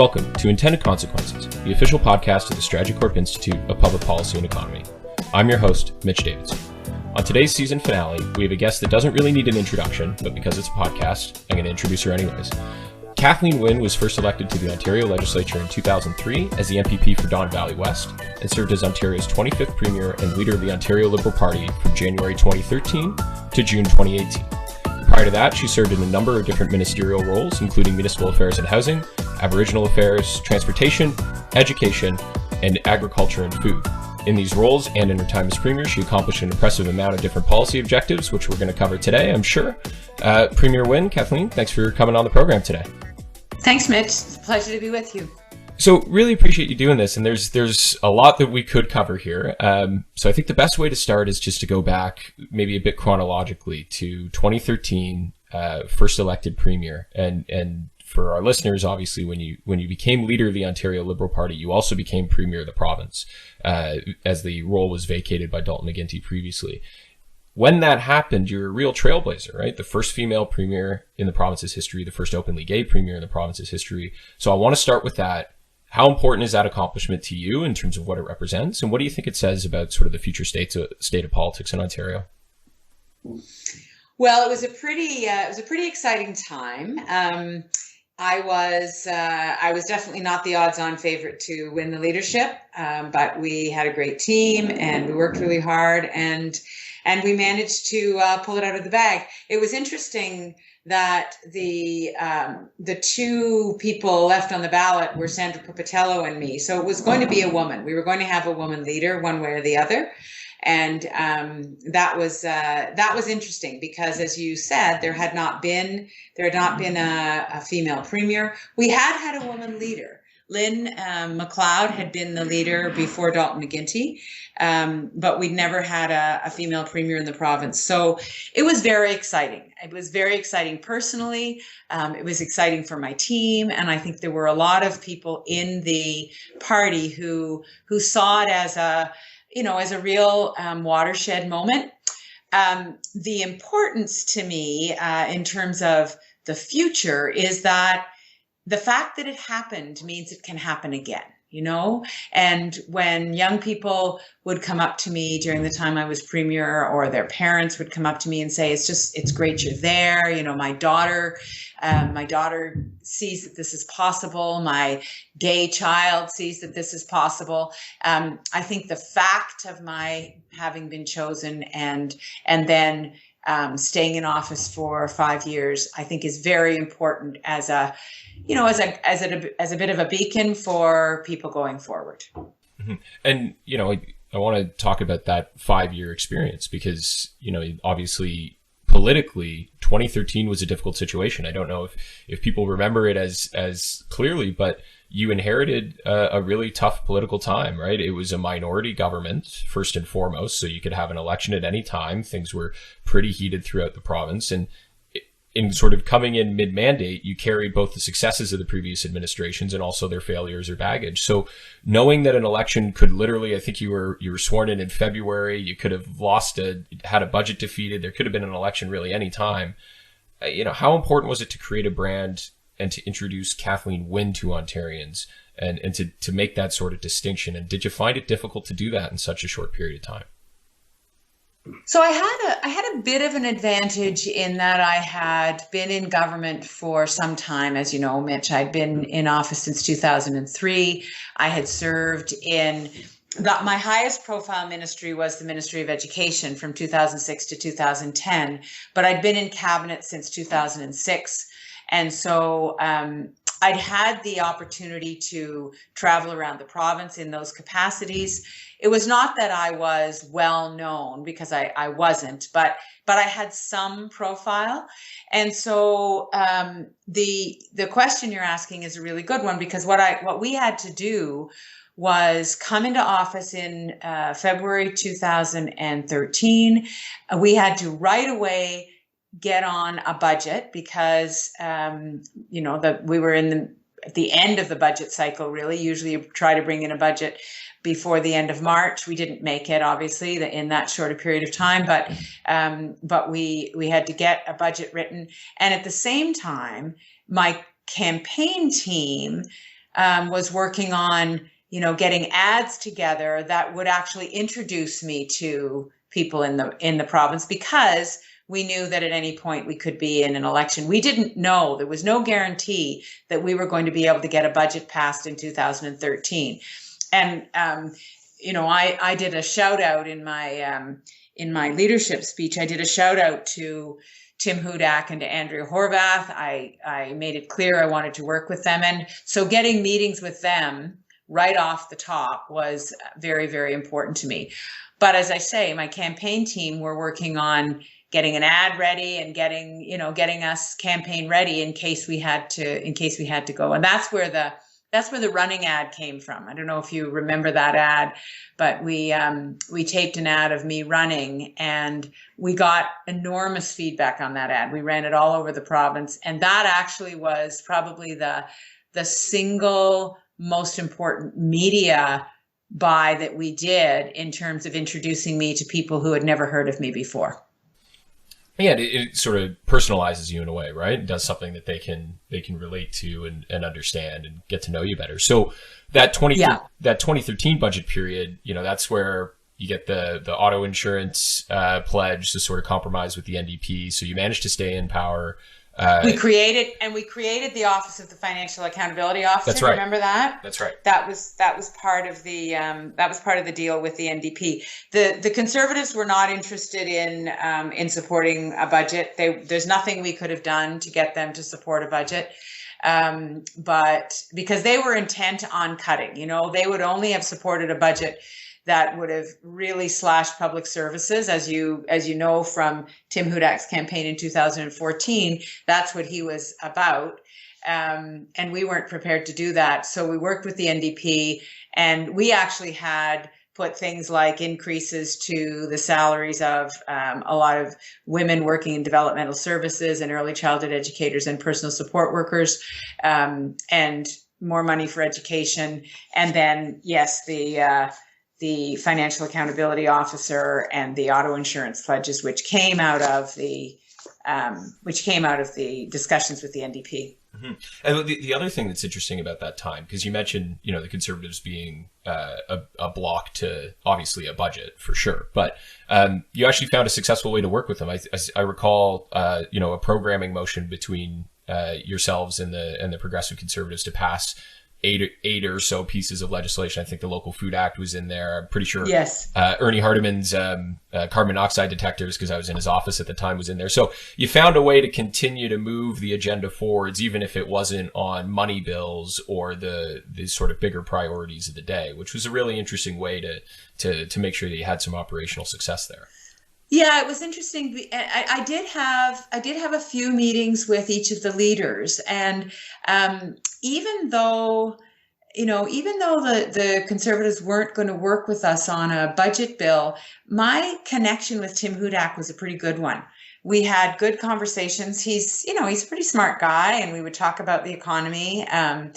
Welcome to Intended Consequences, the official podcast of the Strategy Corp Institute of Public Policy and Economy. I'm your host, Mitch Davidson. On today's season finale, we have a guest that doesn't really need an introduction, but because it's a podcast, I'm going to introduce her anyways. Kathleen Wynne was first elected to the Ontario Legislature in 2003 as the MPP for Don Valley West and served as Ontario's 25th Premier and leader of the Ontario Liberal Party from January 2013 to June 2018. Prior to that, she served in a number of different ministerial roles, including municipal affairs and housing, Aboriginal affairs, transportation, education, and agriculture and food. In these roles and in her time as Premier, she accomplished an impressive amount of different policy objectives, which we're going to cover today, I'm sure. Premier Wynne, Kathleen, thanks for coming on the program today. Thanks, Mitch. It's a pleasure to be with you. So really appreciate you doing this, and there's a lot that we could cover here. So I think the best way to start is just to go back maybe a bit chronologically to 2013, first elected Premier, and for our listeners, obviously, when you became leader of the Ontario Liberal Party, you also became Premier of the province, as the role was vacated by Dalton McGuinty previously. When that happened, you're a real trailblazer, right? The first female Premier in the province's history, the first openly gay Premier in the province's history. So I want to start with that. How important is that accomplishment to you in terms of what it represents? And what do you think it says about sort of the future state of politics in Ontario? Well, it was a pretty exciting time. I was definitely not the odds-on favorite to win the leadership, but we had a great team and we worked really hard and we managed to pull it out of the bag. It was interesting that the two people left on the ballot were Sandra Pupatello and me. So it was going to be a woman. We were going to have a woman leader one way or the other. And that was interesting because, as you said, there had not been a female Premier. We had a woman leader. Lynn McLeod had been the leader before Dalton McGuinty, but we'd never had a female Premier in the province. So it was very exciting. It was very exciting personally. It was exciting for my team, and I think there were a lot of people in the party who saw it as a real watershed moment. The importance to me in terms of the future is that the fact that it happened means it can happen again, and when young people would come up to me during the time I was Premier, or their parents would come up to me and say, it's great you're there. My daughter sees that this is possible. My gay child sees that this is possible. I think the fact of my having been chosen and then staying in office for 5 years, I think is very important as a bit of a beacon for people going forward. Mm-hmm. And, I want to talk about that 5-year experience because, obviously politically 2013 was a difficult situation. I don't know if people remember it as clearly, but you inherited a really tough political time, right? It was a minority government first and foremost, so you could have an election at any time. Things were pretty heated throughout the province, and in sort of coming in mid-mandate, you carried both the successes of the previous administrations and also their failures or baggage. So knowing that an election could literally, I think you were sworn in February, you could have had a budget defeated, there could have been an election really any time. How important was it to create a brand and to introduce Kathleen Wynne to Ontarians and to make that sort of distinction? And did you find it difficult to do that in such a short period of time? So I had a bit of an advantage in that I had been in government for some time. As you know, Mitch, I'd been in office since 2003. I had served in my highest profile ministry was the Ministry of Education from 2006 to 2010, but I'd been in cabinet since 2006. And so I'd had the opportunity to travel around the province in those capacities. It was not that I was well known, because I wasn't, but I had some profile. And so the question you're asking is a really good one, because what we had to do was come into office in February 2013. We had to right away get on a budget because we were at the end of the budget cycle. Really, usually you try to bring in a budget before the end of March. We didn't make it, obviously, in that shorter period of time, but we had to get a budget written. And at the same time, my campaign team was working on, getting ads together that would actually introduce me to people in the province, because we knew that at any point we could be in an election. We didn't know, there was no guarantee that we were going to be able to get a budget passed in 2013. And, I did a shout out in my leadership speech. I did a shout out to Tim Hudak and to Andrea Horvath. I made it clear I wanted to work with them. And so getting meetings with them right off the top was very, very important to me. But as I say, my campaign team were working on getting an ad ready and getting us campaign ready in case we had to go. And that's where the running ad came from. I don't know if you remember that ad, but we taped an ad of me running, and we got enormous feedback on that ad. We ran it all over the province, and that actually was probably the single most important media buy that we did in terms of introducing me to people who had never heard of me before. Yeah, it sort of personalizes you in a way, right? It does something that they can relate to and understand and get to know you better. So that 2013 budget period, that's where you get the auto insurance pledge to sort of compromise with the NDP. So you managed to stay in power. We created the Office of the Financial Accountability Officer. That's right. Remember that? That's right. That was part of the deal with the NDP. The Conservatives were not interested in supporting a budget. There's nothing we could have done to get them to support a budget. But because they were intent on cutting, they would only have supported a budget that would have really slashed public services, as you know from Tim Hudak's campaign in 2014. That's what he was about, and we weren't prepared to do that. So we worked with the NDP, and we actually had put things like increases to the salaries of a lot of women working in developmental services and early childhood educators and personal support workers, and more money for education, and then yes, the Financial Accountability Officer and the auto insurance pledges, which came out of the discussions with the NDP. Mm-hmm. And the other thing that's interesting about that time, because you mentioned, the Conservatives being a block to obviously a budget for sure, but you actually found a successful way to work with them. I recall, a programming motion between yourselves and the Progressive Conservatives to pass eight or so pieces of legislation. I think the Local Food Act was in there. I'm pretty sure. Yes. Ernie Hardeman's carbon monoxide detectors, because I was in his office at the time, was in there. So you found a way to continue to move the agenda forwards, even if it wasn't on money bills or the sort of bigger priorities of the day, which was a really interesting way to make sure that you had some operational success there. Yeah, it was interesting. I did have a few meetings with each of the leaders, and even though the Conservatives weren't going to work with us on a budget bill, my connection with Tim Hudak was a pretty good one. We had good conversations. He's a pretty smart guy, and we would talk about the economy. We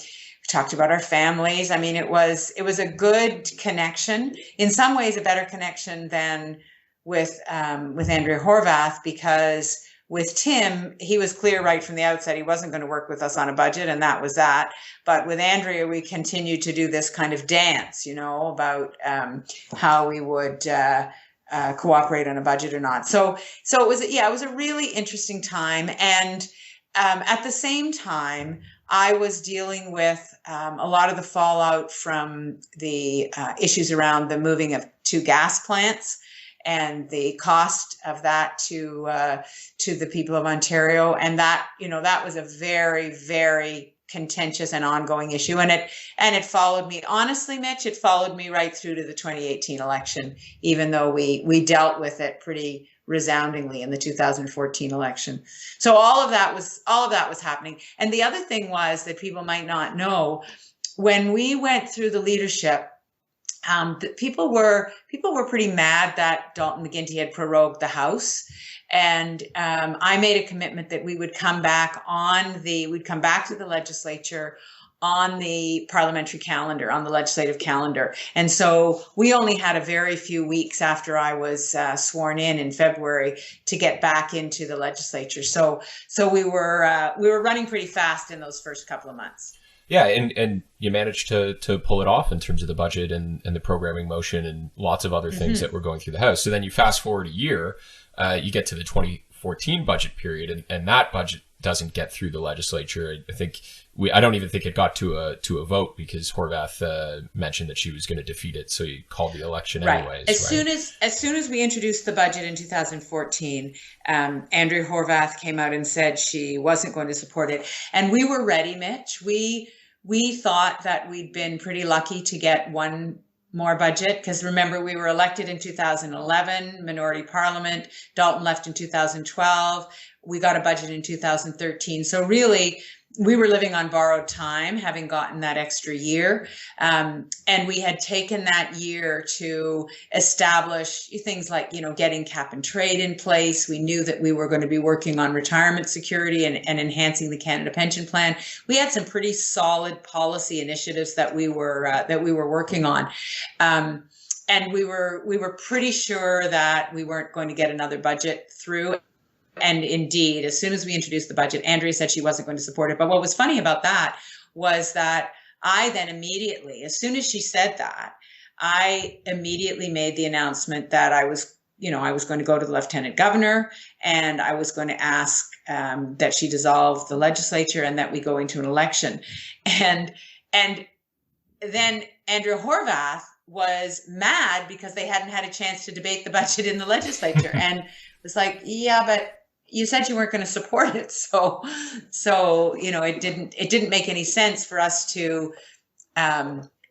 talked about our families. I mean, it was a good connection. In some ways, a better connection than with Andrea Horvath, because with Tim, he was clear right from the outset he wasn't going to work with us on a budget, and that was that. But with Andrea, we continued to do this kind of dance, about how we would cooperate on a budget or not. So it was a really interesting time, and at the same time, I was dealing with a lot of the fallout from the issues around the moving of two gas plants and the cost of that to the people of Ontario. And that was a very, very contentious and ongoing issue. And it followed me, honestly, Mitch, it followed me right through to the 2018 election, even though we dealt with it pretty resoundingly in the 2014 election. So all of that was happening. And the other thing was that people might not know, when we went through the leadership, people were pretty mad that Dalton McGuinty had prorogued the House, and I made a commitment that we would come back to the legislature on the parliamentary calendar, on the legislative calendar. And so we only had a very few weeks after I was sworn in February to get back into the legislature. So we were running pretty fast in those first couple of months. Yeah, and you managed to pull it off in terms of the budget and the programming motion and lots of other things that were going through the House. So then you fast forward a year, you get to the 2014 budget period, and that budget doesn't get through the legislature. I don't even think it got to a vote because Horvath mentioned that she was going to defeat it, so you called the election anyways. As soon as we introduced the budget in 2014, Andrea Horvath came out and said she wasn't going to support it, and we were ready, Mitch. We thought that we'd been pretty lucky to get one more budget, because remember, we were elected in 2011, minority parliament. Dalton left in 2012. We got a budget in 2013. So really, we were living on borrowed time, having gotten that extra year. And we had taken that year to establish things like, getting cap and trade in place. We knew that we were going to be working on retirement security and enhancing the Canada Pension Plan. We had some pretty solid policy initiatives that we were working on. And we were pretty sure that we weren't going to get another budget through. And indeed, as soon as we introduced the budget, Andrea said she wasn't going to support it. But what was funny about that was that I then immediately, as soon as she said that, I immediately made the announcement that I was going to go to the Lieutenant Governor, and I was going to ask that she dissolve the legislature and that we go into an election. And then Andrea Horvath was mad because they hadn't had a chance to debate the budget in the legislature, and was like, yeah, but you said you weren't going to support it. So, it didn't make any sense for us to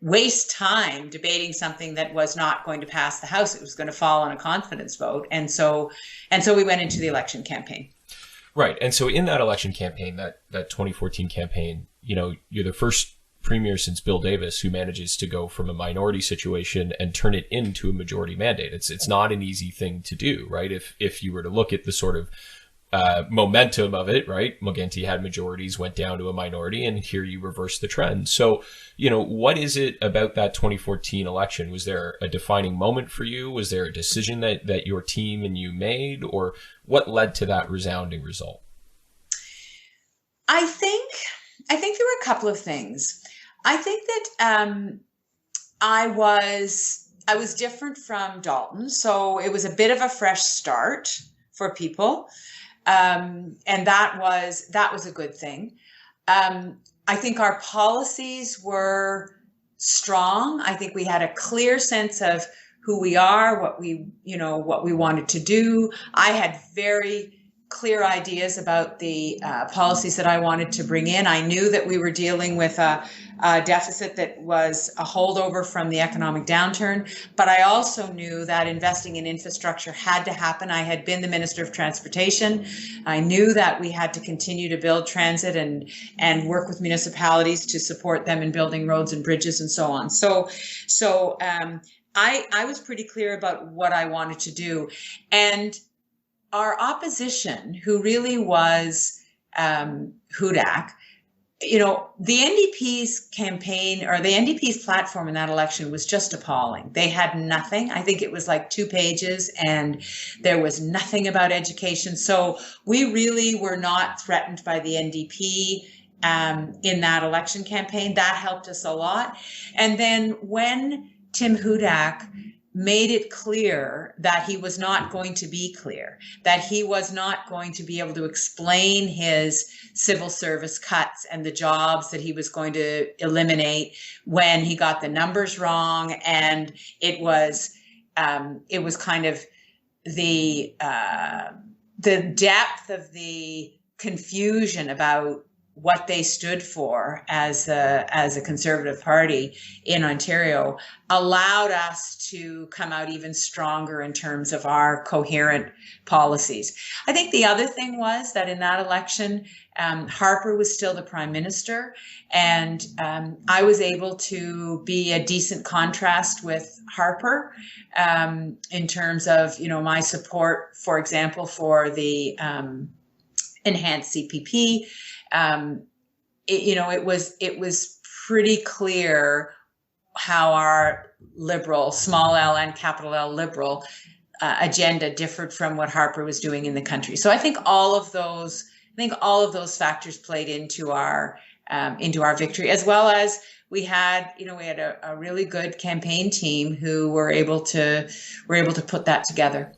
waste time debating something that was not going to pass the House. It was going to fall on a confidence vote. And so we went into the election campaign. Right. And so in that election campaign, that 2014 campaign, you're the first premier since Bill Davis who manages to go from a minority situation and turn it into a majority mandate. It's not an easy thing to do, right? If you were to look at the sort of momentum of it, right? McGuinty had majorities, went down to a minority, and here you reverse the trend. So, what is it about that 2014 election? Was there a defining moment for you? Was there a decision that your team and you made, or what led to that resounding result? I think there were a couple of things. I think that I was different from Dalton, so it was a bit of a fresh start for people, and that was a good thing. I think our policies were strong. I think we had a clear sense of who we are, what we wanted to do. I had very clear ideas about the policies that I wanted to bring in. I knew that we were dealing with a deficit that was a holdover from the economic downturn, but I also knew that investing in infrastructure had to happen. I had been the Minister of Transportation. I knew that we had to continue to build transit and work with municipalities to support them in building roads and bridges and so on. So I was pretty clear about what I wanted to do. And our opposition, who really was Hudak, the NDP's campaign or the NDP's platform in that election was just appalling. They had nothing. I think it was like 2 pages, and there was nothing about education. So we really were not threatened by the NDP in that election campaign. That helped us a lot. And then when Tim Hudak made it clear that he was not going to be clear, that he was not going to be able to explain his civil service cuts and the jobs that he was going to eliminate when he got the numbers wrong. And it was kind of the depth of the confusion about what they stood for as a Conservative Party in Ontario allowed us to come out even stronger in terms of our coherent policies. I think the other thing was that in that election, Harper was still the Prime Minister, and I was able to be a decent contrast with Harper in terms of, my support, for example, for the enhanced CPP. It was pretty clear how our liberal, small L and capital L liberal agenda differed from what Harper was doing in the country. So I think all of those factors played into our into our victory, as well as we had a really good campaign team who were able to put that together.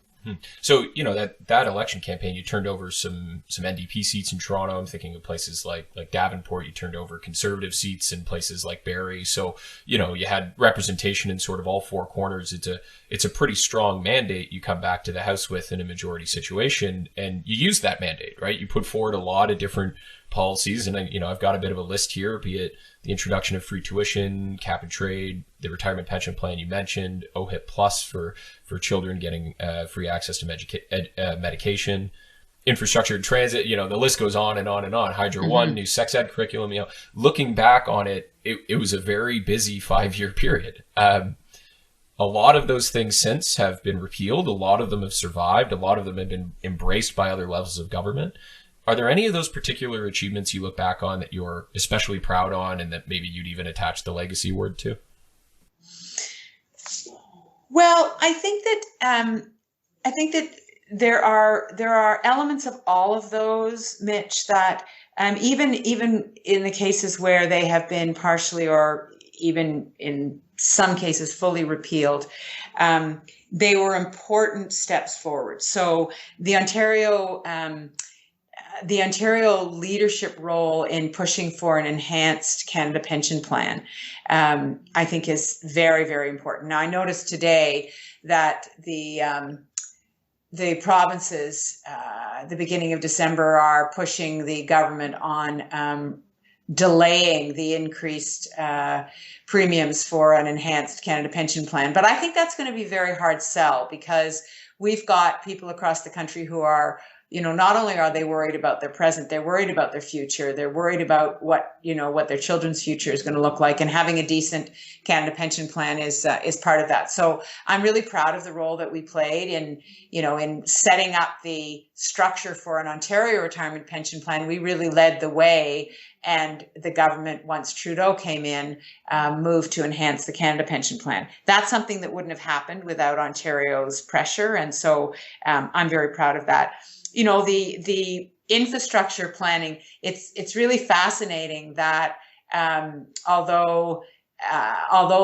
So, that election campaign, you turned over some NDP seats in Toronto. I'm thinking of places like Davenport. You turned over Conservative seats in places like Barrie. So, you had representation in sort of all four corners. It's a pretty strong mandate you come back to the House with in a majority situation, and you use that mandate, right? You put forward a lot of different policies, and I've got a bit of a list here, be it the introduction of free tuition, cap and trade, the retirement pension plan you mentioned, OHIP plus for children getting free access to medication, infrastructure and transit. The list goes on and on and on. Hydro One, new sex ed curriculum. Looking back on it, it was a very busy 5-year period. A lot of those things since have been repealed. A lot of them have survived. A lot of them have been embraced by other levels of government. Are there any of those particular achievements you look back on that you're especially proud on, and that maybe you'd even attach the legacy word to? Well, I think that there are elements of all of those, Mitch, that even in the cases where they have been partially or even in some cases fully repealed, they were important steps forward. So the Ontario leadership role in pushing for an enhanced Canada pension plan, I think, is very, very important. Now, I noticed today that the provinces, the beginning of December, are pushing the government on delaying the increased premiums for an enhanced Canada pension plan. But I think that's going to be a very hard sell, because we've got people across the country who are, not only are they worried about their present, they're worried about their future. They're worried about what their children's future is going to look like, and having a decent Canada pension plan is part of that. So I'm really proud of the role that we played in setting up the structure for an Ontario retirement pension plan. We really led the way, and the government, once Trudeau came in, moved to enhance the Canada pension plan. That's something that wouldn't have happened without Ontario's pressure, and so I'm very proud of that. The infrastructure planning, it's really fascinating that although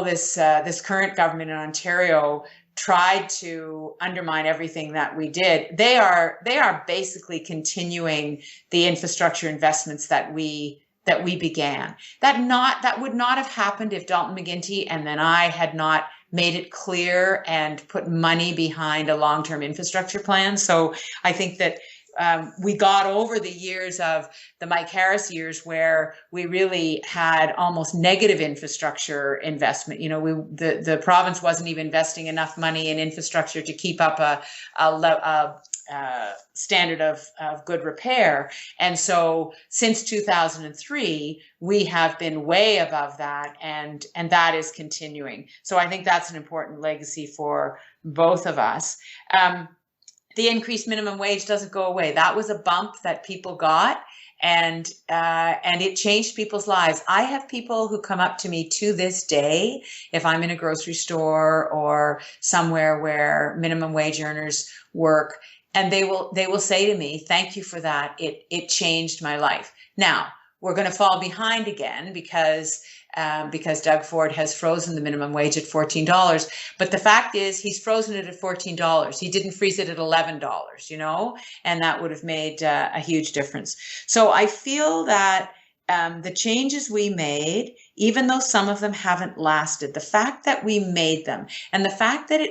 this current government in Ontario tried to undermine everything that we did, they are basically continuing the infrastructure investments that we began. That would not have happened if Dalton McGuinty and then I had not made it clear and put money behind a long-term infrastructure plan. So I think that we got over the years of the Mike Harris years where we really had almost negative infrastructure investment. The province wasn't even investing enough money in infrastructure to keep up a standard of good repair. And so since 2003, we have been way above that, and that is continuing. So I think that's an important legacy for both of us. The increased minimum wage doesn't go away. That was a bump that people got, and it changed people's lives. I have people who come up to me to this day, if I'm in a grocery store or somewhere where minimum wage earners work, and they will say to me, "Thank you for that. It changed my life." Now, we're going to fall behind again because Doug Ford has frozen the minimum wage at $14. But the fact is, he's frozen it at $14. He didn't freeze it at $11, and that would have made a huge difference. So I feel that the changes we made, even though some of them haven't lasted, the fact that we made them, and the fact that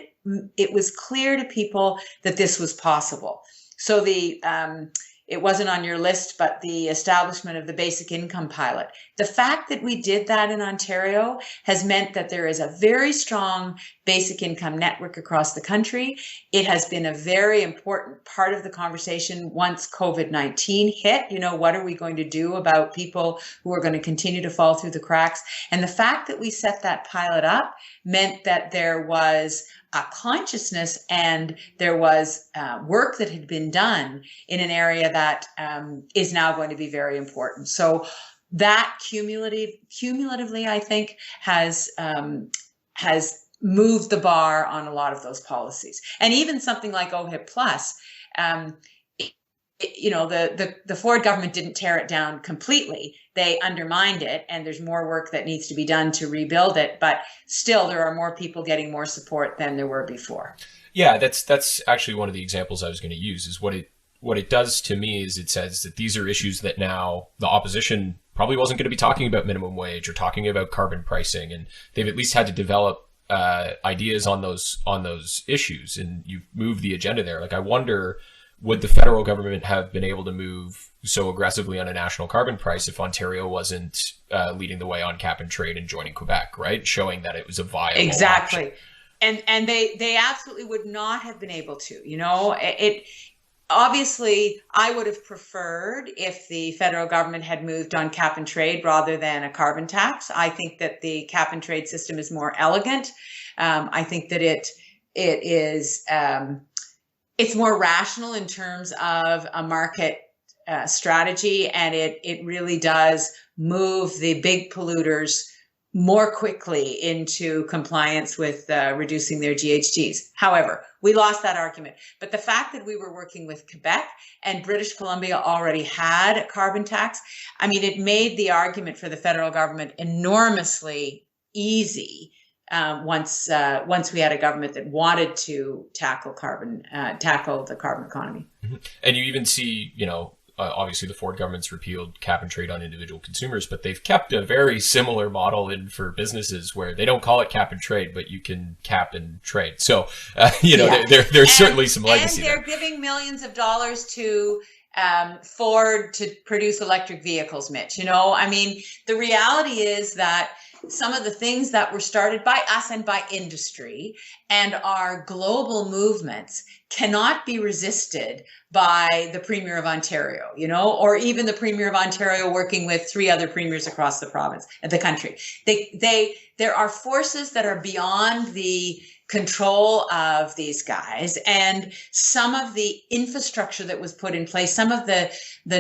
it was clear to people that this was possible. So it wasn't on your list, but the establishment of the basic income pilot. The fact that we did that in Ontario has meant that there is a very strong basic income network across the country. It has been a very important part of the conversation once COVID-19 hit. What are we going to do about people who are going to continue to fall through the cracks? And the fact that we set that pilot up meant that there was a consciousness and there was work that had been done in an area that is now going to be very important. So that cumulatively, I think, has moved the bar on a lot of those policies. And even something like OHIP plus, the Ford government didn't tear it down completely. they undermined it, and there's more work that needs to be done to rebuild it. But still, there are more people getting more support than there were before. Yeah, that's actually one of the examples I was going to use. Is what it does to me is it says that these are issues that now the opposition probably wasn't going to be talking about minimum wage or talking about carbon pricing, and they've at least had to develop ideas on those issues, and you've moved the agenda there. Like, I wonder, would the federal government have been able to move so aggressively on a national carbon price if Ontario wasn't leading the way on cap and trade and joining Quebec, right? Showing that it was a viable Exactly. option. And they absolutely would not have been able to. It obviously, I would have preferred if the federal government had moved on cap and trade rather than a carbon tax. I think that the cap and trade system is more elegant. I think that it is it's more rational in terms of a market strategy, and it really does move the big polluters more quickly into compliance with reducing their GHGs. However, we lost that argument. But the fact that we were working with Quebec and British Columbia already had a carbon tax, I mean, it made the argument for the federal government enormously easy once we had a government that wanted to tackle the carbon economy. Mm-hmm. And you even see, obviously the Ford government's repealed cap and trade on individual consumers, but they've kept a very similar model in for businesses where they don't call it cap and trade, but you can cap and trade. So, there's certainly some legacy there. And they're giving millions of dollars to Ford to produce electric vehicles, Mitch. I mean, the reality is that some of the things that were started by us and by industry and our global movements cannot be resisted by the Premier of Ontario, or even the Premier of Ontario working with 3 other premiers across the country. There are forces that are beyond the control of these guys, and some of the infrastructure that was put in place, some of the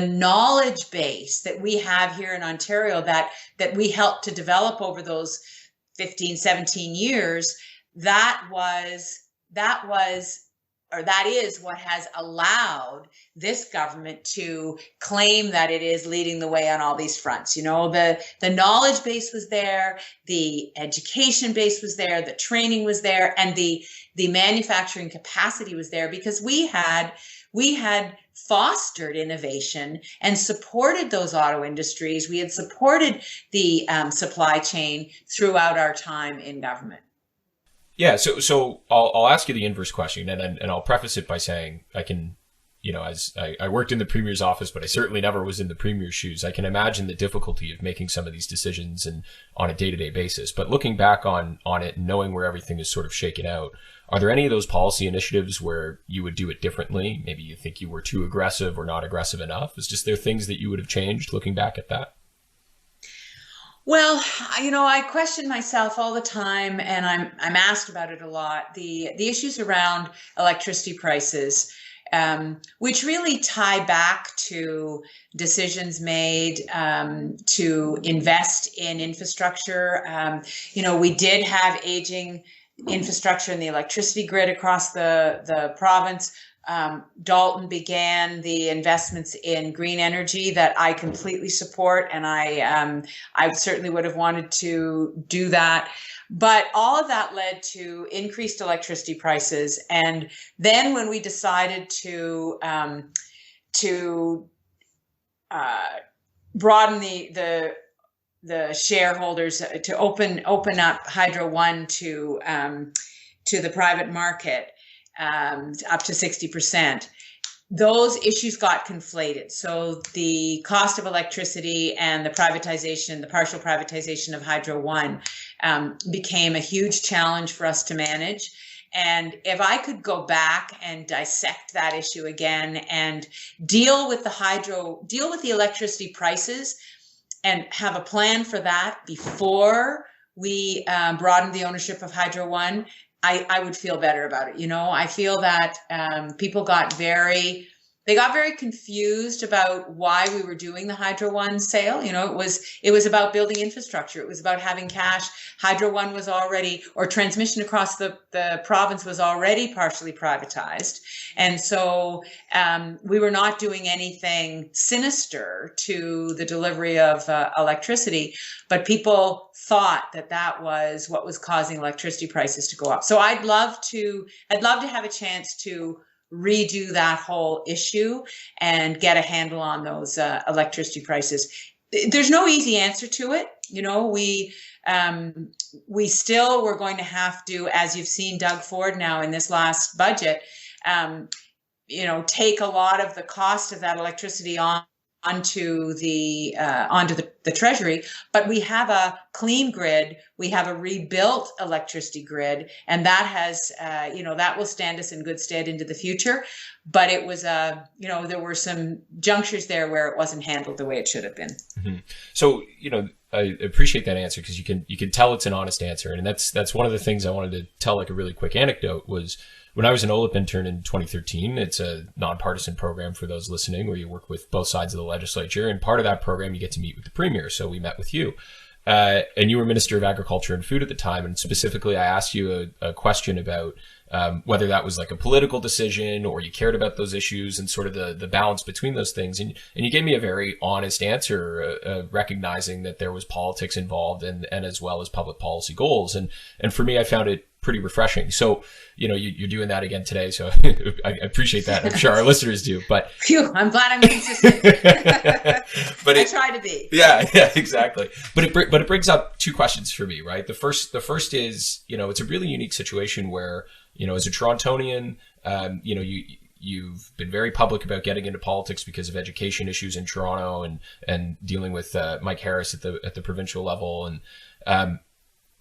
knowledge base that we have here in Ontario that we helped to develop over those 15, 17 years, that is what has allowed this government to claim that it is leading the way on all these fronts. The knowledge base was there, the education base was there, the training was there, and the manufacturing capacity was there because we had fostered innovation and supported those auto industries. We had supported the supply chain throughout our time in government. Yeah, so I'll ask you the inverse question, and I'll preface it by saying I can, as I worked in the Premier's office, but I certainly never was in the Premier's shoes. I can imagine the difficulty of making some of these decisions and on a day-to-day basis. But looking back on it and knowing where everything is sort of shaken out, are there any of those policy initiatives where you would do it differently? Maybe you think you were too aggressive or not aggressive enough. Is just there things that you would have changed looking back at that? Well, I question myself all the time, and I'm asked about it a lot. The issues around electricity prices, which really tie back to decisions made to invest in infrastructure. We did have aging infrastructure in the electricity grid across the province. Dalton began the investments in green energy that I completely support, and I certainly would have wanted to do that. But all of that led to increased electricity prices, and then when we decided to broaden the shareholders to open up Hydro One to the private market. Up to 60%. Those issues got conflated. So the cost of electricity and the partial privatization of Hydro One became a huge challenge for us to manage. And if I could go back and dissect that issue again and deal with the electricity prices and have a plan for that before we broadened the ownership of Hydro One, I would feel better about it. I feel that people got very they got very confused about why we were doing the Hydro One sale. You know, it was about building infrastructure. It was about having cash. Hydro One was already, or transmission across the province was already partially privatized. And so we were not doing anything sinister to the delivery of electricity, but people thought that that was what was causing electricity prices to go up. So I'd love to have a chance to redo that whole issue and get a handle on those electricity prices. There's no easy answer to it. You know, we still, we're going to have to, as you've seen Doug Ford now in this last budget, you know, take a lot of the cost of that electricity onto the treasury, but we have a clean grid, we have a rebuilt electricity grid, and that has you know, that will stand us in good stead into the future. But it was you know, there were some junctures there where it wasn't handled the way it should have been. Mm-hmm. So, you know, I appreciate that answer, because you can tell it's an honest answer, and that's one of the things I wanted to tell. Like a really quick anecdote was, when I was an OLIP intern in 2013, it's a nonpartisan program for those listening, where you work with both sides of the legislature. And part of that program, you get to meet with the Premier. So we met with you. And you were Minister of Agriculture and Food at the time. And specifically, I asked you a question about whether that was like a political decision, or you cared about those issues and sort of the balance between those things. And you gave me a very honest answer, recognizing that there was politics involved, and as well as public policy goals. And for me, I found it pretty refreshing. So, you know, you're doing that again today. So I appreciate that. I'm sure our listeners do, but phew, I'm glad I'm consistent. But I try to be. Yeah, exactly. But it brings up two questions for me, right? The first is, you know, it's a really unique situation where, you know, as a Torontonian, you know, you've been very public about getting into politics because of education issues in Toronto, and dealing with Mike Harris at the provincial level, and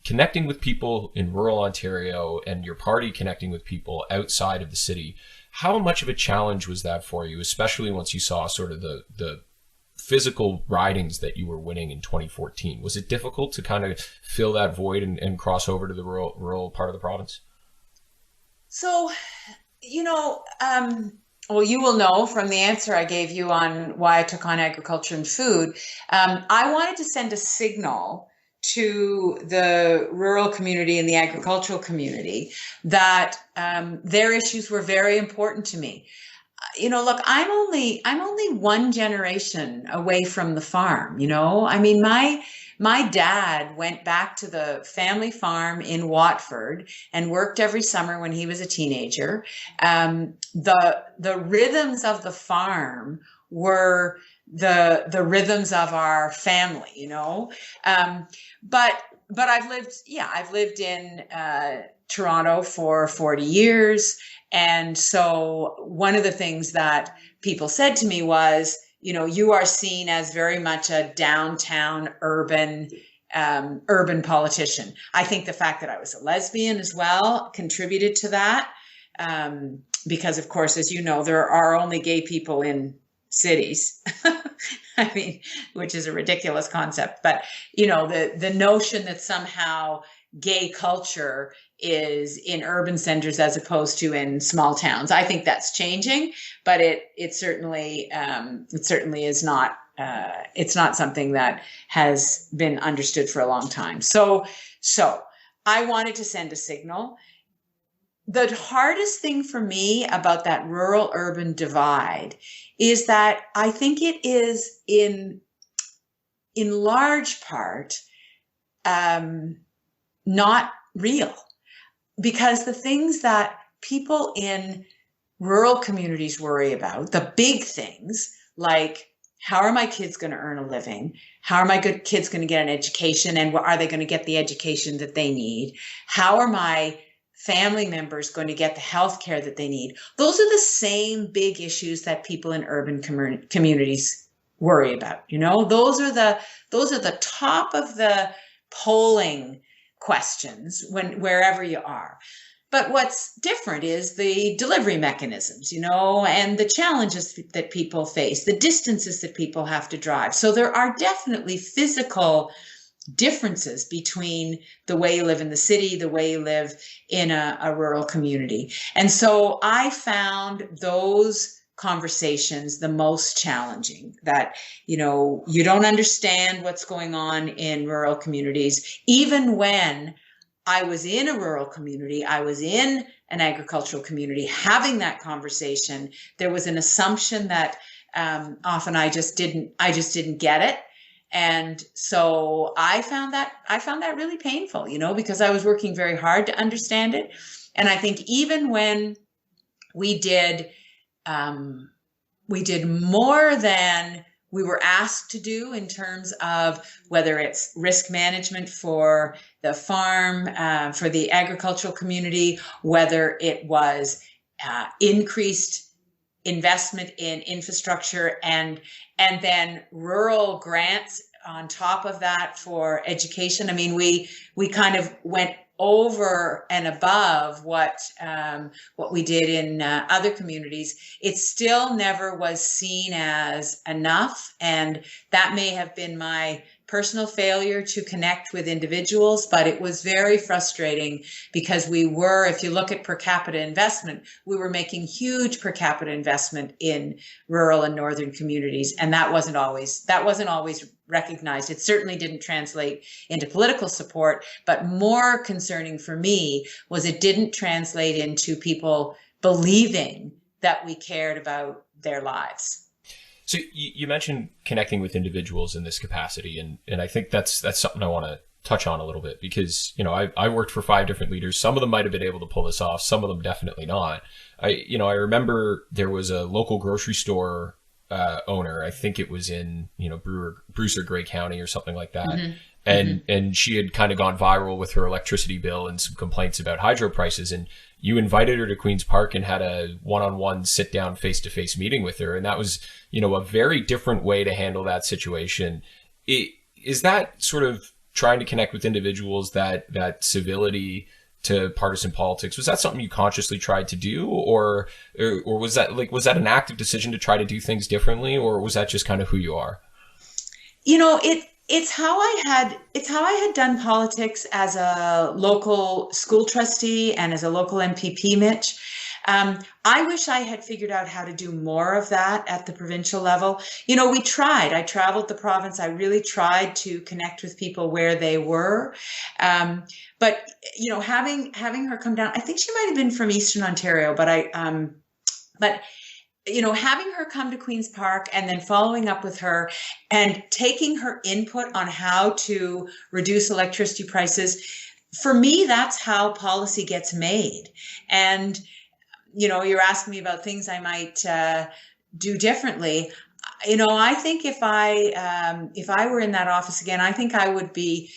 connecting with people in rural Ontario, and your party connecting with people outside of the city. How much of a challenge was that for you, especially once you saw sort of the physical ridings that you were winning in 2014? Was it difficult to kind of fill that void and cross over to the rural part of the province? So, you know, well, you will know from the answer I gave you on why I took on agriculture and food. I wanted to send a signal to the rural community and the agricultural community that their issues were very important to me. You know, look, I'm only one generation away from the farm. You know, I mean, my dad went back to the family farm in Watford and worked every summer when he was a teenager. The rhythms of the farm were the rhythms of our family, you know. But I've lived in Toronto for 40 years. And so one of the things that people said to me was, you know, you are seen as very much a downtown urban politician. I think the fact that I was a lesbian as well contributed to that. Because of course, as you know, there are only gay people in cities. I mean, which is a ridiculous concept, but you know, the notion that somehow gay culture is in urban centers as opposed to in small towns, I think that's changing, but it certainly is not. It's not something that has been understood for a long time. So I wanted to send a signal. The hardest thing for me about that rural-urban divide is that I think it is in large part not real, because the things that people in rural communities worry about, the big things like, how are my kids going to earn a living? How are my good kids going to get an education? And are they going to get the education that they need? How are my family members going to get the health care that they need? Those are the same big issues that people in urban communities worry about. You know, those are the top of the polling questions wherever you are. But what's different is the delivery mechanisms, you know, and the challenges that people face, the distances that people have to drive. So there are definitely physical differences between the way you live in the city, the way you live in a rural community. And so I found those conversations the most challenging, that, you know, you don't understand what's going on in rural communities. Even when I was in a rural community, I was in an agricultural community, having that conversation, there was an assumption that often I just didn't get it. And so I found that really painful, you know, because I was working very hard to understand it. And I think even when we did more than we were asked to do in terms of whether it's risk management for the farm, for the agricultural community, whether it was increased investment in infrastructure and then rural grants on top of that for education. I mean, we kind of went over and above what we did in other communities. It still never was seen as enough, and that may have been my personal failure to connect with individuals, but it was very frustrating because if you look at per capita investment, we were making huge per capita investment in rural and northern communities, and that wasn't always recognized. It certainly didn't translate into political support, but more concerning for me was it didn't translate into people believing that we cared about their lives. So you mentioned connecting with individuals in this capacity, and I think that's something I want to touch on a little bit, because, you know, I worked for 5 different leaders. Some of them might have been able to pull this off, some of them definitely not. I remember there was a local grocery store owner. I think it was in, you know, Bruce or Grey County or something like that. Mm-hmm. And she had kind of gone viral with her electricity bill and some complaints about hydro prices. And you invited her to Queen's Park and had a one-on-one sit down face-to-face meeting with her. And that was, you know, a very different way to handle that situation. Is that sort of trying to connect with individuals, that civility to partisan politics? Was that something you consciously tried to do, or was that an active decision to try to do things differently, or was that just kind of who you are? You know, it's how I had done politics as a local school trustee and as a local MPP, Mitch. I wish I had figured out how to do more of that at the provincial level. You know, we tried. I traveled the province. I really tried to connect with people where they were. But, you know, having her come down, I think she might have been from Eastern Ontario, but you know, having her come to Queen's Park and then following up with her and taking her input on how to reduce electricity prices, for me, that's how policy gets made. And, you know, you're asking me about things I might do differently. You know, I think if I were in that office again, I think I would be,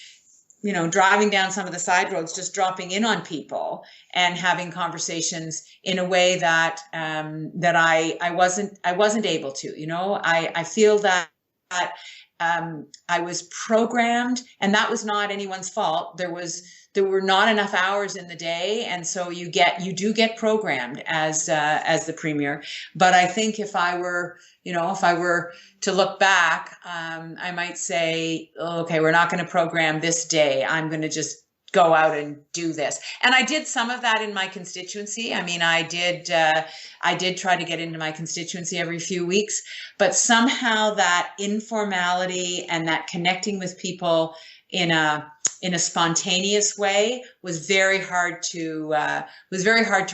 you know, driving down some of the side roads, just dropping in on people and having conversations in a way that I wasn't able to. You know, I feel that I was programmed, and that was not anyone's fault. There were not enough hours in the day, and so you do get programmed as the premier. But I think if I were to look back, I might say, okay, we're not going to program this day. I'm going to just go out and do this. And I did some of that in my constituency. I mean, I did try to get into my constituency every few weeks, but somehow that informality and that connecting with people in a spontaneous way was very hard to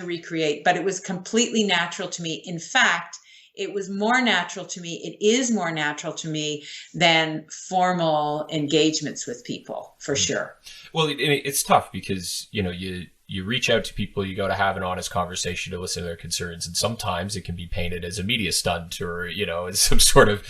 recreate, but it was completely natural to me. In fact, it was more natural to me. It is more natural to me than formal engagements with people, for sure. Well, it's tough because, you know, you reach out to people, you go to have an honest conversation to listen to their concerns, and sometimes it can be painted as a media stunt, or, you know, as some sort of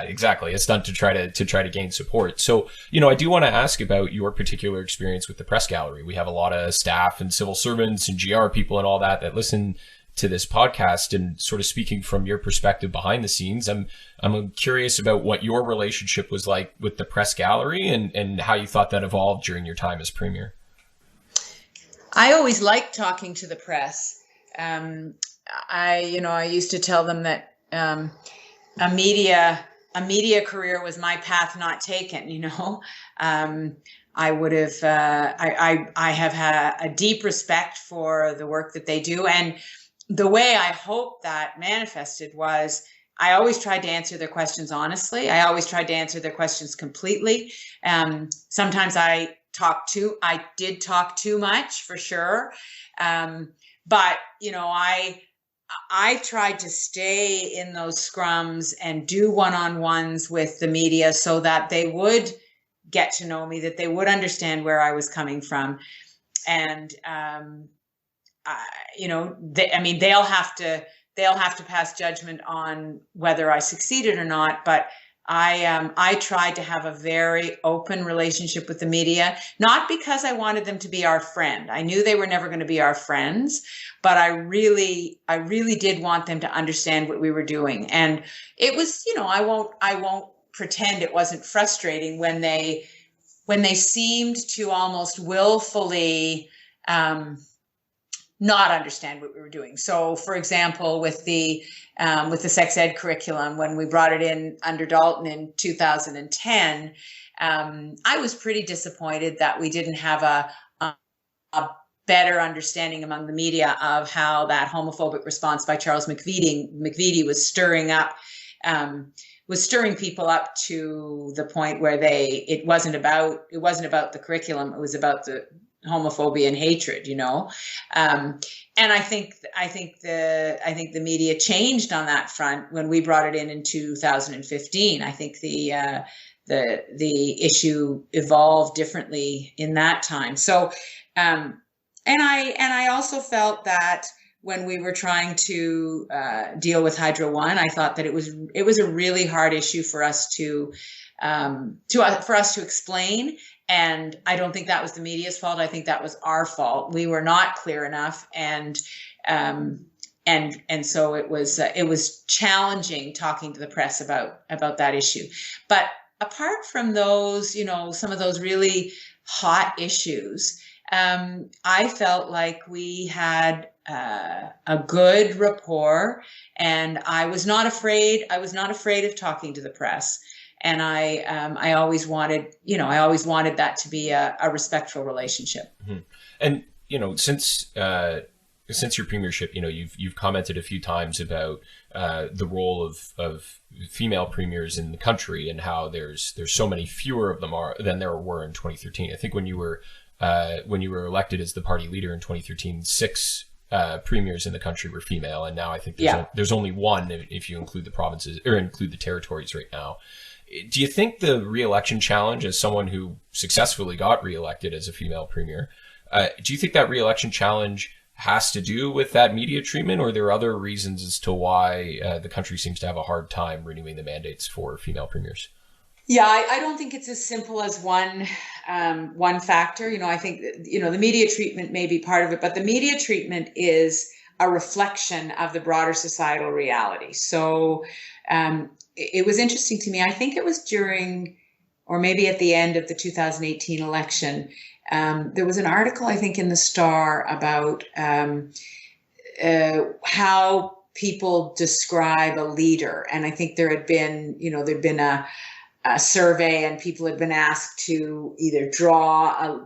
exactly, a stunt to try to gain support. So, you know, I do want to ask about your particular experience with the press gallery. We have a lot of staff and civil servants and GR people and all that listen to this podcast, and sort of speaking from your perspective behind the scenes, I'm curious about what your relationship was like with the press gallery and how you thought that evolved during your time as premier. I always liked talking to the press. I used to tell them that a media career was my path not taken. You know, I would have. I have had a deep respect for the work that they do, and the way I hope that manifested was I always tried to answer their questions honestly. I always tried to answer their questions completely. Sometimes I did talk too much, for sure. But I tried to stay in those scrums and do one-on-ones with the media so that they would get to know me, that they would understand where I was coming from. And they'll have to pass judgment on whether I succeeded or not. But I tried to have a very open relationship with the media, not because I wanted them to be our friend. I knew they were never going to be our friends, but I really did want them to understand what we were doing. And it was, I won't pretend it wasn't frustrating when they seemed to almost willfully not understand what we were doing. So, for example, with the sex ed curriculum, when we brought it in under Dalton in 2010, I was pretty disappointed that we didn't have a better understanding among the media of how that homophobic response by Charles McVety was stirring people up to the point where it wasn't about the curriculum, it was about the homophobia and hatred, and I think the media changed on that front when we brought it in 2015. I think the issue evolved differently in that time. So, and I also felt that when we were trying to deal with Hydro One, I thought that it was a really hard issue for us to explain. And I don't think that was the media's fault. I think that was our fault. We were not clear enough, and so it was challenging talking to the press about that issue. But apart from those, some of those really hot issues, I felt like we had a good rapport, and I was not afraid of talking to the press. And I always wanted that to be a respectful relationship. Mm-hmm. And since your premiership, you've commented a few times about the role of female premiers in the country and how there's so many fewer of them than there were in 2013. I think when you were elected as the party leader in 2013, 6 premiers in the country were female, and now I think there's only one if you include the provinces or include the territories right now. Do you think the re-election challenge, as someone who successfully got re-elected as a female premier, do you think that re-election challenge has to do with that media treatment, or are there other reasons as to why the country seems to have a hard time renewing the mandates for female premiers? Yeah, I don't think it's as simple as one factor. I think the media treatment may be part of it, but the media treatment is a reflection of the broader societal reality. So it was interesting to me. I think it was during, or maybe at the end of the 2018 election, there was an article, I think, in the Star about how people describe a leader. And I think there'd been a survey, and people had been asked to either draw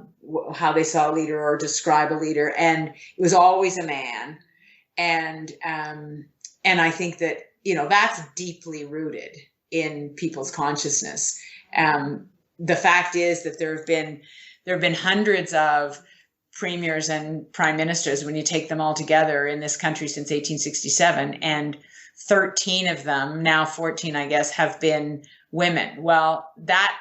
how they saw a leader or describe a leader, and it was always a man. And I think that that's deeply rooted in people's consciousness. The fact is that there have been hundreds of premiers and prime ministers, when you take them all together, in this country since 1867, and 13 of them, now 14, I guess, have been women. Well, that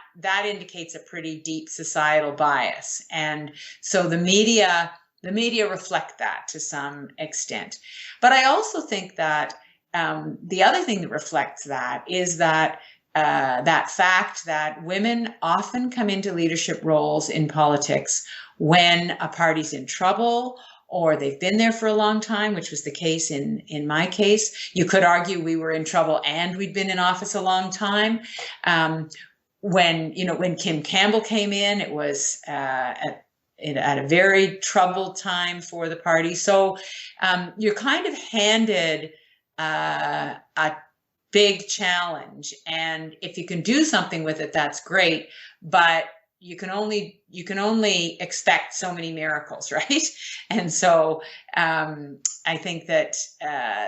indicates a pretty deep societal bias. And so the media reflect that to some extent. But I also think that the other thing that reflects that is that that fact that women often come into leadership roles in politics when a party's in trouble, or they've been there for a long time, which was the case in my case. You could argue we were in trouble and we'd been in office a long time. When Kim Campbell came in, it was at a very troubled time for the party. So you're kind of handed a big challenge, and if you can do something with it, that's great. But you can only expect so many miracles, right? And so I think that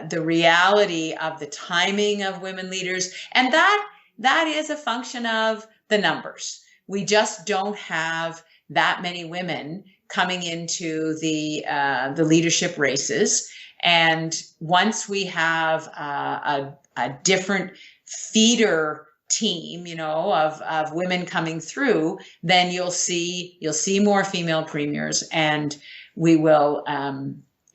the reality of the timing of women leaders, and that is a function of the numbers. We just don't have that many women coming into the leadership races. And once we have a different feeder team, of women coming through, then you'll see more female premiers, and we will,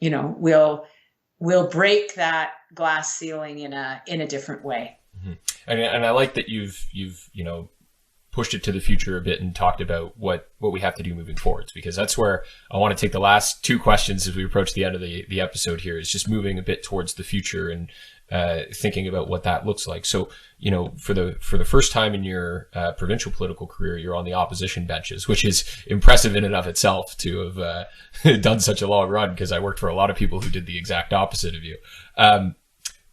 we'll break that glass ceiling in a different way. Mm-hmm. And I like that you've pushed it to the future a bit and talked about what we have to do moving forwards, because that's where I want to take the last two questions as we approach the end of the episode here, is just moving a bit towards the future and thinking about what that looks like. So, for the first time in your provincial political career, you're on the opposition benches, which is impressive in and of itself to have done such a long run, because I worked for a lot of people who did the exact opposite of you.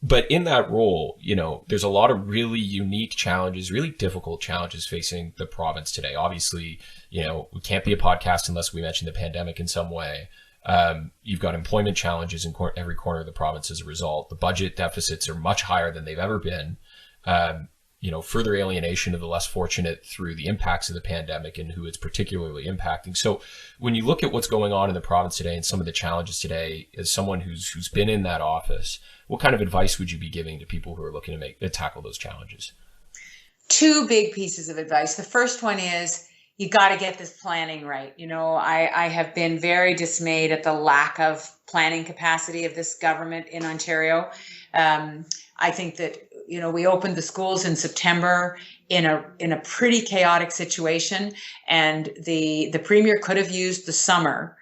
But in that role, there's a lot of really unique challenges, really difficult challenges facing the province today. Obviously, we can't be a podcast unless we mention the pandemic in some way. You've got employment challenges in every corner of the province as a result. The budget deficits are much higher than they've ever been. Further alienation of the less fortunate through the impacts of the pandemic and who it's particularly impacting. So when you look at what's going on in the province today and some of the challenges today, as someone who's been in that office, what kind of advice would you be giving to people who are looking to tackle those challenges? Two big pieces of advice. The first one is, you got to get this planning right. I have been very dismayed at the lack of planning capacity of this government in Ontario. I think that, we opened the schools in September in a pretty chaotic situation, and the Premier could have used the summer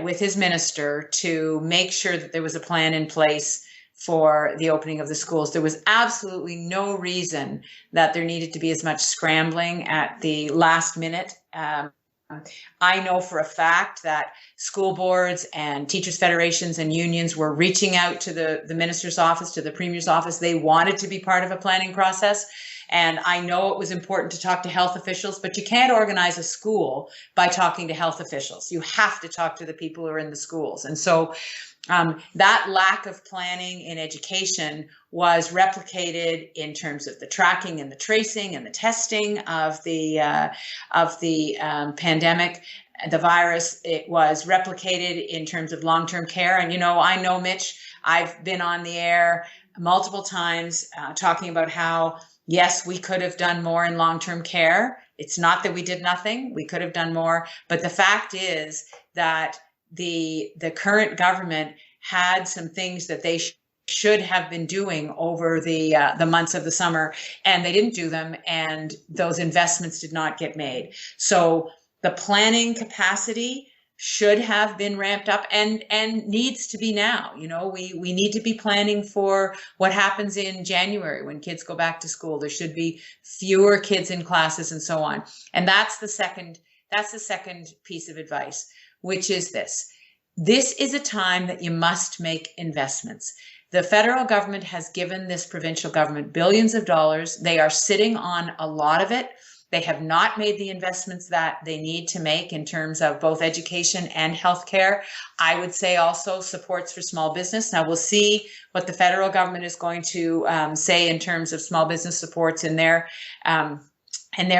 with his minister to make sure that there was a plan in place for the opening of the schools. There was absolutely no reason that there needed to be as much scrambling at the last minute. I know for a fact that school boards and teachers' federations and unions were reaching out to the minister's office, to the premier's office. They wanted to be part of a planning process. And I know it was important to talk to health officials, but you can't organize a school by talking to health officials. You have to talk to the people who are in the schools. And so that lack of planning in education was replicated in terms of the tracking and the tracing and the testing of the pandemic, the virus. It was replicated in terms of long-term care. And, I know, Mitch, I've been on the air multiple times talking about how, yes, we could have done more in long-term care. It's not that we did nothing. We could have done more. But the fact is that the current government had some things that they should have been doing over the months of the summer, and they didn't do them, and those investments did not get made. So the planning capacity should have been ramped up and needs to be now. We need to be planning for what happens in January when kids go back to school. There should be fewer kids in classes and so on. And that's the second piece of advice, which is this. This is a time that you must make investments. The federal government has given this provincial government billions of dollars. They are sitting on a lot of it. They have not made the investments that they need to make in terms of both education and healthcare. I would say also supports for small business. Now we'll see what the federal government is going to say in terms of small business supports in their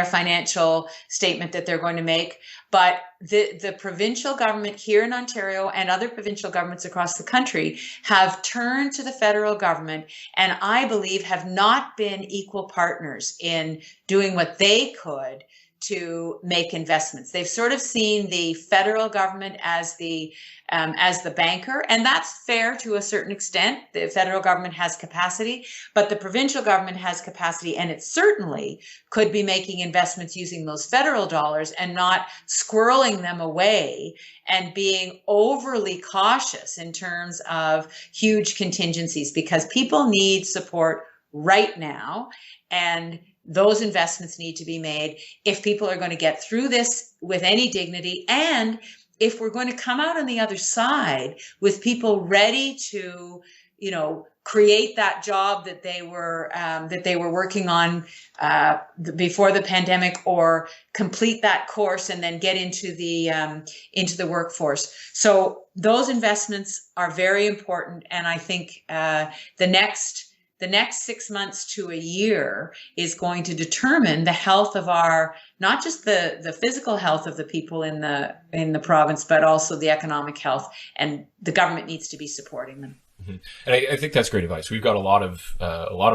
financial statement that they're going to make. But the provincial government here in Ontario and other provincial governments across the country have turned to the federal government, and I believe have not been equal partners in doing what they could to make investments. They've sort of seen the federal government as the banker, and that's fair to a certain extent. The federal government has capacity, but the provincial government has capacity, and it certainly could be making investments using those federal dollars and not squirreling them away and being overly cautious in terms of huge contingencies, because people need support right now, and those investments need to be made if people are going to get through this with any dignity, and if we're going to come out on the other side with people ready to, create that job that they were working on before the pandemic, or complete that course and then get into the workforce. So those investments are very important, and I think the next 6 months to a year is going to determine the health of not just the physical health of the people in the province, but also the economic health, and the government needs to be supporting them. Mm-hmm. And I think that's great advice. We've got a lot of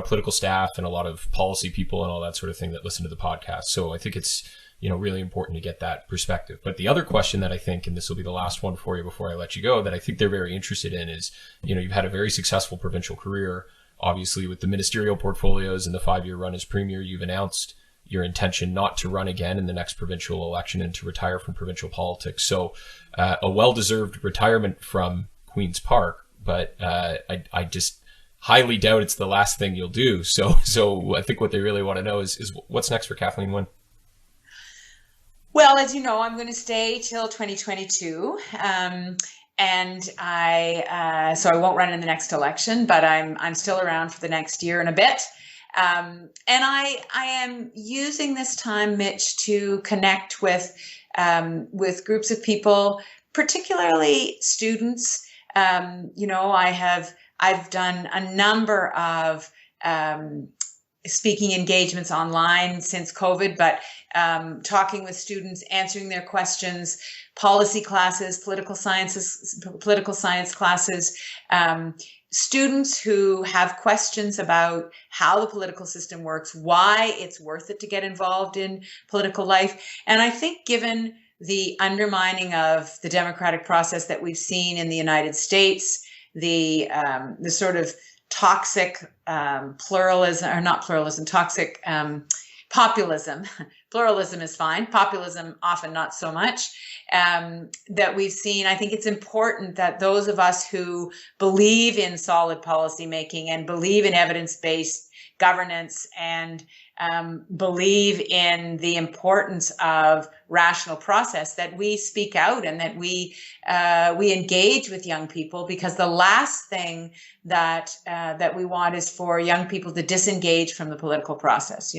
political staff and a lot of policy people and all that sort of thing that listen to the podcast. So I think it's really important to get that perspective. But the other question that I think, and this will be the last one for you before I let you go, that I think they're very interested in is, you've had a very successful provincial career. Obviously, with the ministerial portfolios and the 5-year run as premier, you've announced your intention not to run again in the next provincial election and to retire from provincial politics. So a well-deserved retirement from Queen's Park. But I just highly doubt it's the last thing you'll do. So I think what they really want to know is what's next for Kathleen Wynne? Well, as you know, I'm going to stay till 2022. And I won't run in the next election, but I'm still around for the next year and a bit. And I am using this time, Mitch, to connect with groups of people, particularly students. I've done a number of speaking engagements online since COVID, but talking with students, answering their questions, policy classes, political science classes, students who have questions about how the political system works, why it's worth it to get involved in political life. And I think given the undermining of the democratic process that we've seen in the United States, the sort of toxic toxic populism. Pluralism is fine. Populism, often not so much, that we've seen. I think it's important that those of us who believe in solid policy making and believe in evidence-based governance and believe in the importance of rational process, that we speak out and that we engage with young people, because the last thing that we want is for young people to disengage from the political process.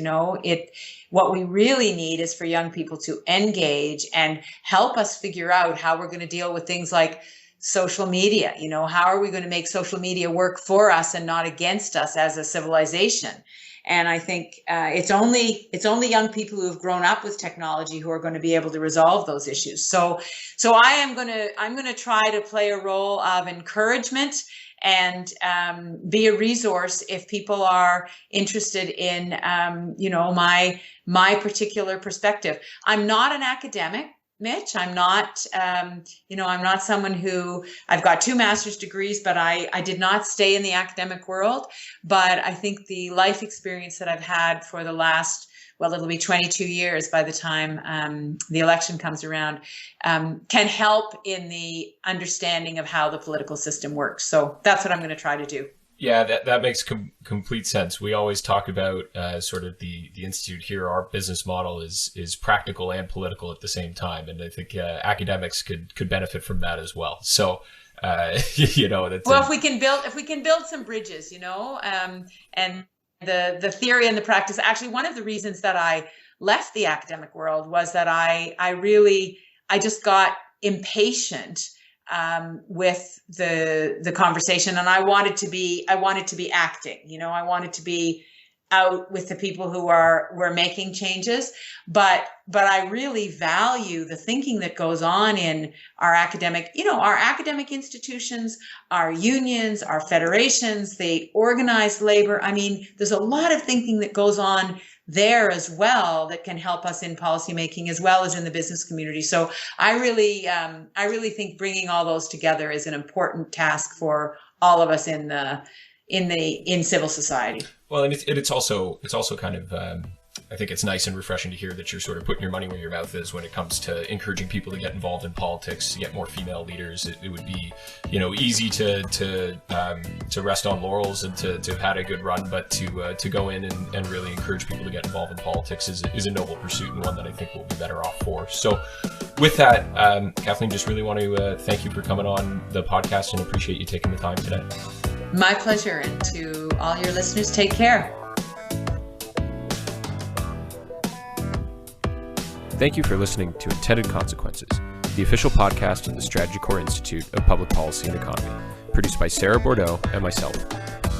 What we really need is for young people to engage and help us figure out how we're going to deal with things like social media. How are we going to make social media work for us and not against us as a civilization? And I think it's only young people who have grown up with technology who are going to be able to resolve those issues. So I'm going to try to play a role of encouragement and be a resource if people are interested in my particular perspective. I'm not an academic, Mitch. I'm not I'm not someone who, I've got 2 master's degrees, but I did not stay in the academic world. But I think the life experience that I've had for the last, it'll be 22 years by the time the election comes around, can help in the understanding of how the political system works. So that's what I'm going to try to do. Yeah, that makes complete sense. We always talk about sort of the Institute here. Our business model is practical and political at the same time. And I think academics could benefit from that as well. So, that's if we can build some bridges, and the theory and the practice. Actually, one of the reasons that I left the academic world was that I just got impatient with the conversation, and I wanted to be acting. I wanted to be out with the people who were making changes, but I really value the thinking that goes on in our academic institutions, our unions, our federations, the organized labor. I mean, there's a lot of thinking that goes on there as well that can help us in policymaking as well as in the business community. So I really think bringing all those together is an important task for all of us in civil society. Well, and it's also kind of I think it's nice and refreshing to hear that you're sort of putting your money where your mouth is when it comes to encouraging people to get involved in politics, to get more female leaders. It would be, easy to rest on laurels and to have had a good run, but to go in and really encourage people to get involved in politics is a noble pursuit, and one that I think we'll be better off for. So with that, Kathleen, just really want to thank you for coming on the podcast and appreciate you taking the time today. My pleasure. And to all your listeners, take care. Thank you for listening to Intended Consequences, the official podcast of the Strategy Corps Institute of Public Policy and Economy, produced by Sarah Bordeaux and myself.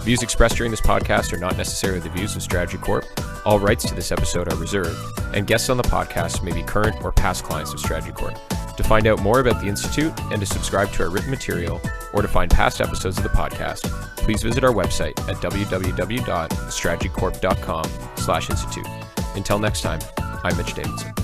Views expressed during this podcast are not necessarily the views of Strategy Corp. All rights to this episode are reserved, and guests on the podcast may be current or past clients of Strategy Corp. To find out more about the Institute and to subscribe to our written material, or to find past episodes of the podcast, please visit our website at www.strategycorp.com/institute. Until next time, I'm Mitch Davidson.